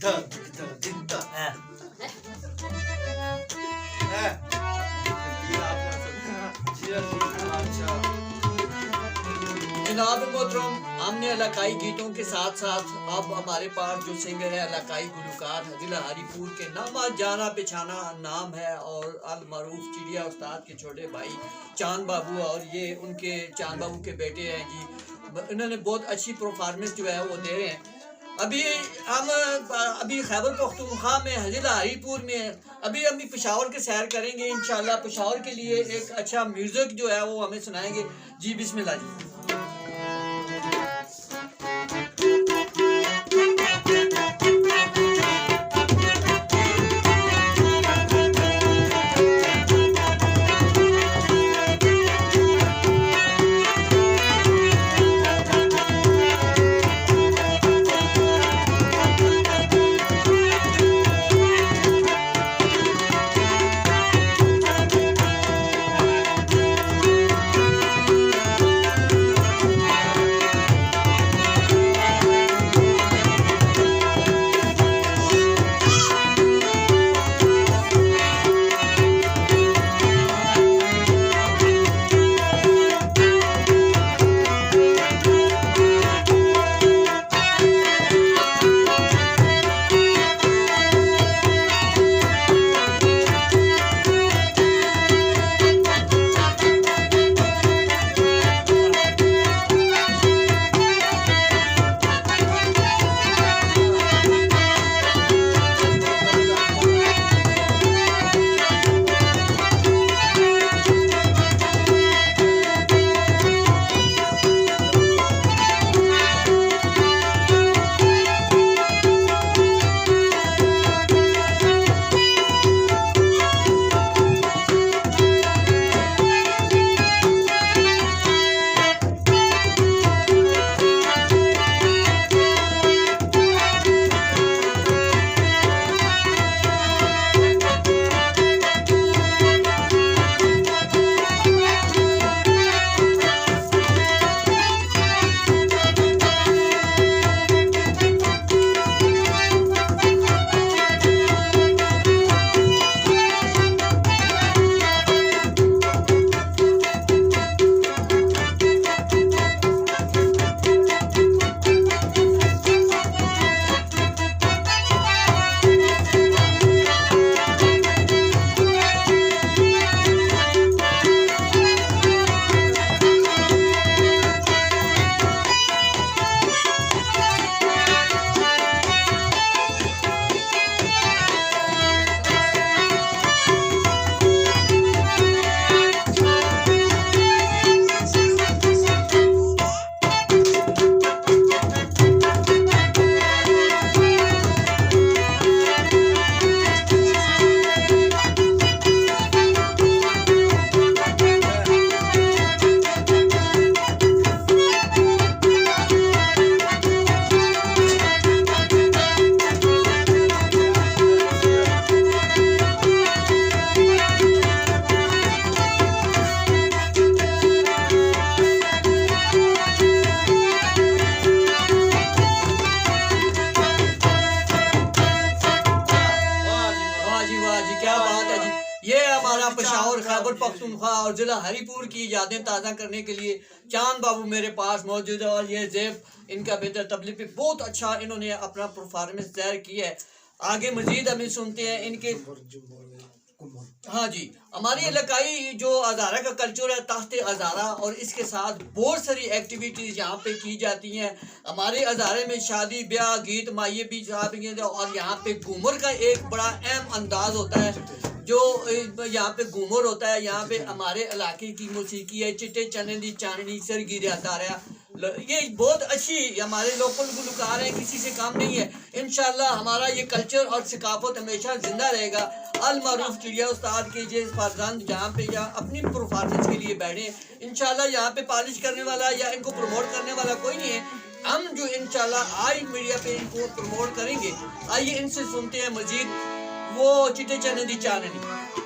जनाब मोहतरम, हमने इलाकाई गीतों के साथ साथ अब हमारे पास जो सिंगर है इलाकाई गुलकार जिला हरीपुर के नामा जाना पहचाना नाम है और अल मरूफ चिड़िया उस्ताद के छोटे भाई चांद बाबू, और ये उनके चांद बाबू के बेटे हैं जी। इन्होंने बहुत अच्छी परफॉर्मेंस जो है वो दे रहे हैं। अभी हम खैबर पख्तूनख्वा में जिला हरीपुर में अभी पेशावर के सैर करेंगे इंशाल्लाह। पेशावर के लिए एक अच्छा म्यूजिक जो है वो हमें सुनाएंगे जी। बिस्मिल्लाह जी। पेशावर खैबर पख्तूनख्वा और जिला हरीपुर की यादें ताज़ा करने के लिए चांद बाबू मेरे पास मौजूद है और ये ज़ेब इनका बेहतर तबले पे बहुत अच्छा इन्होंने अपना परफॉर्मेंस तैयार किया है। आगे मजीद हमें सुनते हैं इनके। हाँ जी, हमारी इलाकाई जो हज़ारा का कल्चर है तख्त हज़ारा, और इसके साथ बहुत सारी एक्टिविटीज़ यहाँ पे की जाती हैं। हमारे हज़ारे में शादी ब्याह गीत माये भी और यहाँ पे घूमर का एक बड़ा अहम अंदाज होता है जो यहाँ पे घूमर होता है। यहाँ पे हमारे इलाके की मौसीकी है चिट्टे चने दी चांदनी सर गिरा तारा, ये बहुत अच्छी हमारे लोकल गुलकार हैं, किसी से काम नहीं है। इंशाल्लाह हमारा ये कल्चर और सकाफत हमेशा जिंदा रहेगा। अल मारूफ चिड़िया उस्ताद के जे फर्जंद जहाँ पे या अपनी परफॉर्मेंस के लिए बैठे, इंशाल्लाह यहाँ पे पॉलिश करने वाला या इनको प्रमोट करने वाला कोई नहीं है। हम जो इंशाल्लाह आई मीडिया पे इनको प्रमोट करेंगे। आइए इनसे सुनते हैं मजीद वो चिट्टे चने दी चांदनी।